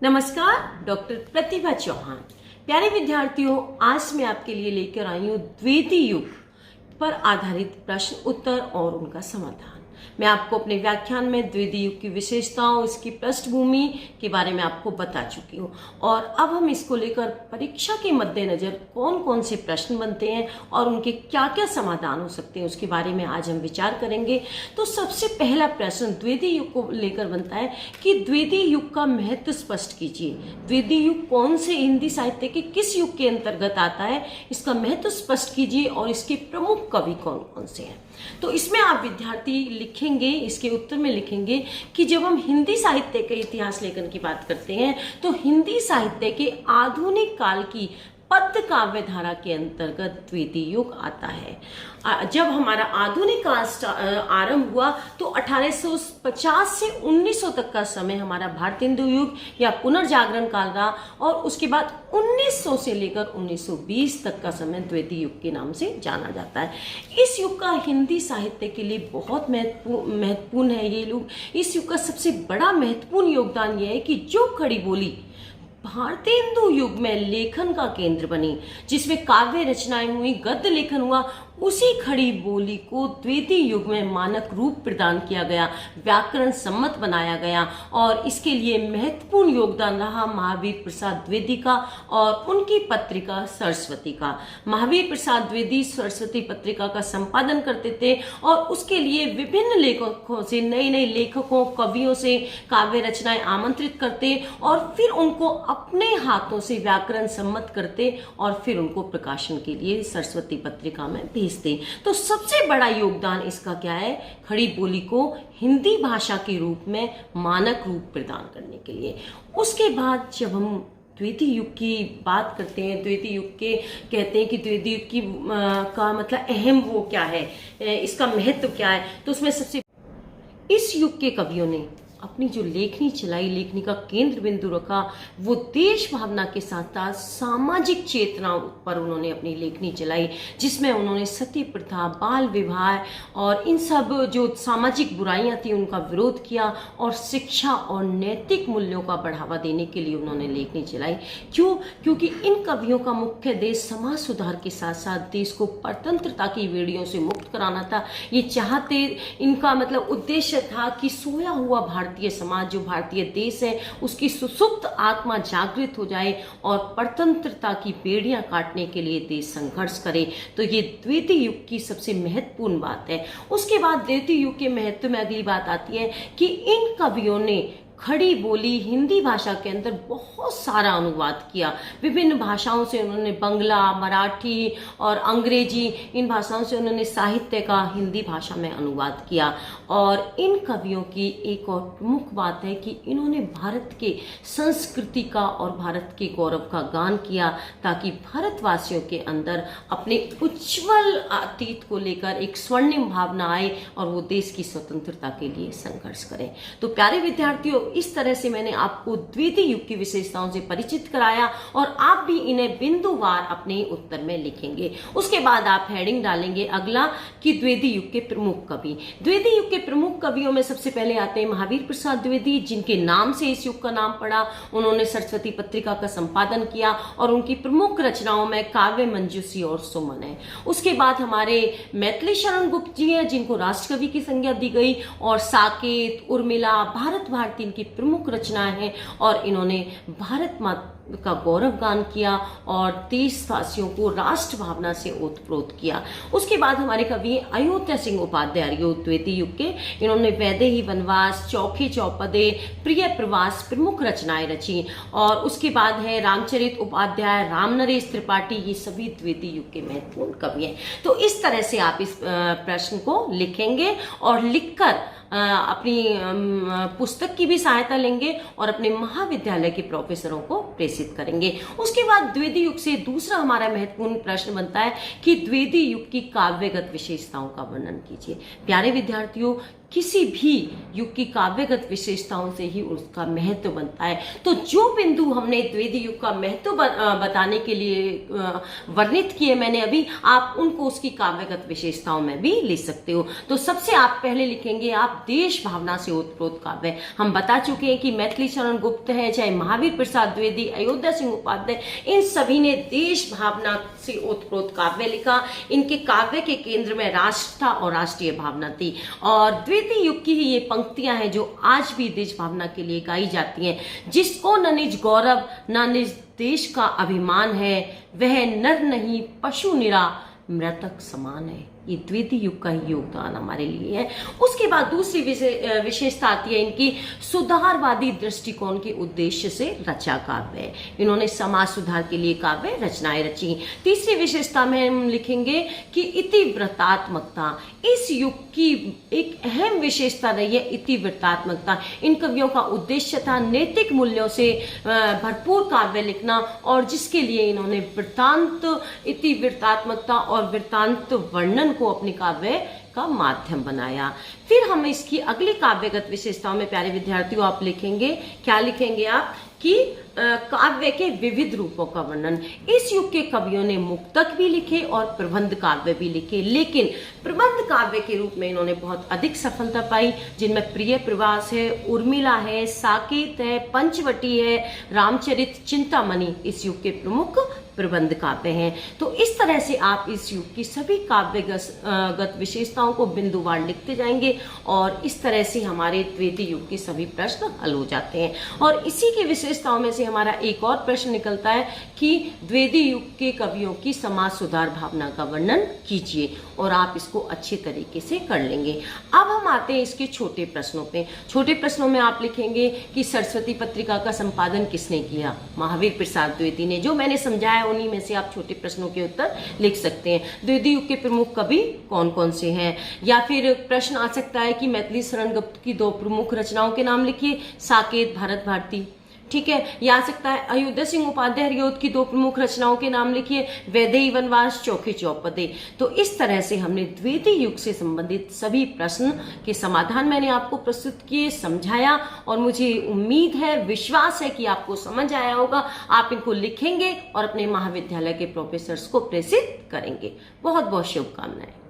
नमस्कार, डॉक्टर प्रतिभा चौहान। प्यारे विद्यार्थियों, आज मैं आपके लिए लेकर आई हूँ द्वितीय युग पर आधारित प्रश्न उत्तर और उनका समाधान। मैं आपको अपने व्याख्यान में द्वितीय युग की विशेषताओं, इसकी पृष्ठभूमि के बारे में आपको बता चुकी हूँ और अब हम इसको लेकर परीक्षा के मद्देनजर कौन कौन से प्रश्न बनते हैं और उनके क्या क्या समाधान हो सकते हैं उसके बारे में आज हम विचार करेंगे। तो सबसे पहला प्रश्न द्वितीय युग को लेकर बनता है कि द्वितीय युग का महत्व स्पष्ट कीजिए। द्वितीय युग कौन से हिंदी साहित्य के किस युग के अंतर्गत आता है, इसका महत्व स्पष्ट कीजिए और इसके प्रमुख कवि कौन कौन से हैं। तो इसमें आप विद्यार्थी लिखेंगे, इसके उत्तर में लिखेंगे कि जब हम हिंदी साहित्य के इतिहास लेखन की बात करते हैं तो हिंदी साहित्य के आधुनिक काल की पद्य काव्य धारा के अंतर्गत द्वितीय युग आता है। जब हमारा आधुनिक काल आरंभ हुआ तो 1850 से 1900 तक का समय हमारा भारतीय हिंदू युग या पुनर्जागरण काल रहा और उसके बाद 1900 से लेकर 1920 तक का समय द्वितीय युग के नाम से जाना जाता है। इस युग का हिंदी साहित्य के लिए बहुत महत्वपूर्ण है। ये युग, इस युग का सबसे बड़ा महत्वपूर्ण योगदान यह है कि जो खड़ी बोली भारतीय हिंदू युग में लेखन का केंद्र बनी, जिसमें काव्य रचनाएं हुई, गद्य लेखन हुआ, उसी खड़ी बोली को द्वितीय युग में मानक रूप प्रदान किया गया, व्याकरण सम्मत बनाया गया और इसके लिए महत्वपूर्ण योगदान रहा महावीर प्रसाद द्विवेदी का और उनकी पत्रिका सरस्वती का। महावीर प्रसाद द्विवेदी सरस्वती पत्रिका का संपादन करते थे और उसके लिए विभिन्न लेखकों से, नए नए लेखकों, कवियों से काव्य रचनाएं आमंत्रित करते और फिर उनको अपने हाथों से व्याकरण सम्मत करते और फिर उनको प्रकाशन के लिए सरस्वती पत्रिका में भेजते। तो सबसे बड़ा योगदान इसका क्या है? खड़ी बोली को हिंदी भाषा के रूप में मानक रूप प्रदान करने के लिए। उसके बाद जब हम द्वितीय युग की बात करते हैं, द्वितीय युग के कहते हैं कि द्वितीय युग की का मतलब अहम वो क्या है, इसका महत्व क्या है, तो उसमें सबसे इस युग के कवियों ने अपनी जो लेखनी चलाई, लेखनी का केंद्र बिंदु रखा, वो देश भावना के साथ साथ सामाजिक चेतना पर उन्होंने अपनी लेखनी चलाई, जिसमें उन्होंने सती प्रथा, बाल विवाह और इन सब जो सामाजिक बुराइयां थी उनका विरोध किया और शिक्षा और नैतिक मूल्यों का बढ़ावा देने के लिए उन्होंने लेखनी चलाई। क्यों? क्योंकि इन कवियों का मुख्य देश समाज सुधार के साथ साथ देश को परतंत्रता की बेड़ियों से मुक्त कराना था। ये चाहते, इनका मतलब उद्देश्य था कि सोया हुआ भारतीय समाज, जो भारतीय देश है, उसकी सुसुप्त आत्मा जागृत हो जाए और परतंत्रता की बेड़ियां काटने के लिए देश संघर्ष करे। तो ये द्वितीय युग की सबसे महत्वपूर्ण बात है। उसके बाद द्वितीय युग के महत्व में अगली बात आती है कि इन कवियों ने खड़ी बोली हिंदी भाषा के अंदर बहुत सारा अनुवाद किया। विभिन्न भाषाओं से उन्होंने बंगला, मराठी और अंग्रेजी, इन भाषाओं से उन्होंने साहित्य का हिंदी भाषा में अनुवाद किया। और इन कवियों की एक और प्रमुख बात है कि इन्होंने भारत के संस्कृति का और भारत के गौरव का गान किया, ताकि भारतवासियों के अंदर अपने उज्जवल अतीत को लेकर एक स्वर्णिम भावना आए और वो देश की स्वतंत्रता के लिए संघर्ष करें। तो प्यारे विद्यार्थियों, इस तरह से मैंने आपको द्वितीय युग की विशेषताओं से परिचित कराया और आप भी इन्हें बिंदुवार अपने उत्तर में लिखेंगे। उसके बाद आप हेडिंग डालेंगे अगला कि द्वितीय युग के प्रमुख कवि। द्वितीय युग के प्रमुख कवियों में सबसे पहले आते हैं महावीर प्रसाद द्विवेदी, जिनके नाम से इस युग का नाम पड़ा। उन्होंने सरस्वती पत्रिका का संपादन किया और उनकी प्रमुख रचनाओं में काव्य मंजूषी और सुमन है। उसके बाद हमारे मैथिली शरण गुप्त जी हैं, जिनको राष्ट्रकवि की संज्ञा दी गई, और साकेत, उर्मिला, भारत भारती की प्रमुख रचनाएं हैं और इन्होंने भारत माता का गौरव गान किया और देशवासियों को राष्ट्र भावना से ओतप्रोत किया। उसके बाद हमारे कवि अयोध्या सिंह उपाध्याय द्वितीय युग के, इन्होंने वैदेही वनवास, चौखे चौपदे, प्रिय प्रवास प्रमुख रचनाएं रची। और उसके बाद है रामचरित उपाध्याय, रामनरेश त्रिपाठी, ये सभी द्वितीय युग के महत्वपूर्ण कवि हैं। तो इस तरह से आप इस प्रश्न को लिखेंगे और लिखकर अपनी पुस्तक की भी सहायता लेंगे और अपने महाविद्यालय के प्रोफेसरों को प्रेषित करेंगे। उसके बाद द्वितीय युग से दूसरा हमारा महत्वपूर्ण प्रश्न बनता है कि द्वितीय युग की काव्यगत विशेषताओं का वर्णन कीजिए। प्यारे विद्यार्थियों, किसी भी युग की काव्यगत विशेषताओं से ही उसका महत्व बनता है। तो जो बिंदु हमने द्विवेदी युग का महत्व बताने के लिए वर्णित किए मैंने अभी, आप उनको उसकी काव्यगत विशेषताओं में भी ले सकते हो। तो सबसे आप पहले लिखेंगे आप देश भावना से ओतप्रोत काव्य। हम बता चुके हैं कि मैथिली शरण गुप्त है, चाहे महावीर प्रसाद द्विवेदी, अयोध्या सिंह उपाध्याय, इन सभी ने देश भावना से ओतप्रोत काव्य लिखा। इनके काव्य के केंद्र में राष्ट्र था और राष्ट्रीय भावना थी। और द्विवेदी युग की ही ये पंक्तियां हैं जो आज भी देश भावना के लिए गाई जाती हैं। जिसको न निज गौरव न निज देश का अभिमान है, वह नर नहीं पशु निरा मृतक समान है। ये द्विवेदी युग का ही योगदान हमारे लिए है। उसके बाद दूसरी विशेषता आती है इनकी सुधारवादी दृष्टिकोण के उद्देश्य से रचा काव्य। इन्होंने समाज सुधार के लिए काव्य रचनाएं रची। तीसरी विशेषता में हम लिखेंगे कि इतिवृत्तात्मकता इस युग की एक अहम विशेषता रही है। इतिवृत्तात्मकता इन कवियों का उद्देश्य था नैतिक मूल्यों से भरपूर काव्य लिखना, और जिसके लिए इन्होंने वृत्तांत, इतिवृत्तात्मकता और वृत्तांत वर्णन को अपने काव्य का माध्यम बनाया। फिर हम इसकी अगली काव्यगत विशेषताओं में प्यारे विद्यार्थियों आप लिखेंगे, क्या लिखेंगे आप कि काव्य के विविध रूपों का वर्णन। इस युग के कवियों ने मुक्तक भी लिखे और प्रबंध काव्य भी लिखे, लेकिन प्रबंध काव्य के रूप में इन्होंने बहुत अधिक सफलता पाई, जिनमें प्रिय प्रवास है, उर्मिला है, साकेत है, पंचवटी है, रामचरित, चिंतामणि इस युग के प्रमुख प्रबंध काव्य हैं। तो इस तरह से आप इस युग की सभी काव्यगत विशेषताओं को बिंदुवार लिखते जाएंगे और इस तरह से हमारे द्विवेदी युग के सभी प्रश्न हल हो जाते हैं। और इसी की विशेषताओं में से हमारा एक और प्रश्न निकलता है कि द्विवेदी युग के कवियों की समाज सुधार भावना का वर्णन कीजिए, और आप इसको अच्छे तरीके से कर लेंगे। अब हम आते हैं इसके छोटे प्रश्नों पे। छोटे प्रश्नों में आप लिखेंगे कि सरस्वती पत्रिका का संपादन किसने किया? महावीर प्रसाद द्विवेदी ने। जो मैंने समझाया उन्हीं में से आप छोटे प्रश्नों के उत्तर लिख सकते हैं। द्विवेदी युग के प्रमुख कवि कौन कौन से हैं? या फिर प्रश्न आ सकता है कि मैथिली शरण गुप्त की 2 प्रमुख रचनाओं के नाम लिखिए, साकेत, भारत भारती। ठीक है, या आ सकता है अयोध्या सिंह उपाध्याय हरिऔध की 2 प्रमुख रचनाओं के नाम लिखिए, वैदेही वनवास, चौखे चौपदे। तो इस तरह से हमने द्विवेदी युग से संबंधित सभी प्रश्न के समाधान मैंने आपको प्रस्तुत किए, समझाया, और मुझे उम्मीद है, विश्वास है कि आपको समझ आया होगा। आप इनको लिखेंगे और अपने महाविद्यालय के प्रोफेसर्स को प्रेषित करेंगे। बहुत बहुत शुभकामनाएं।